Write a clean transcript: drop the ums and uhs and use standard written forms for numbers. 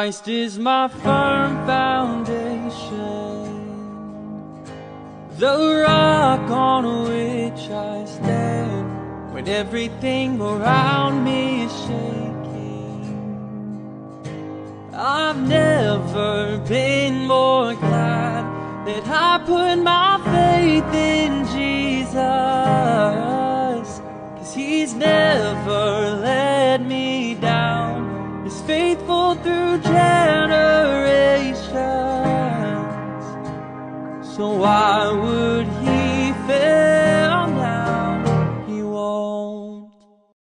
Christ is my firm foundation, the rock on which I stand when everything around me is shaking. I've never been more glad that I put my faith in Jesus, 'cause He's never let me down. He's faithful through generations. So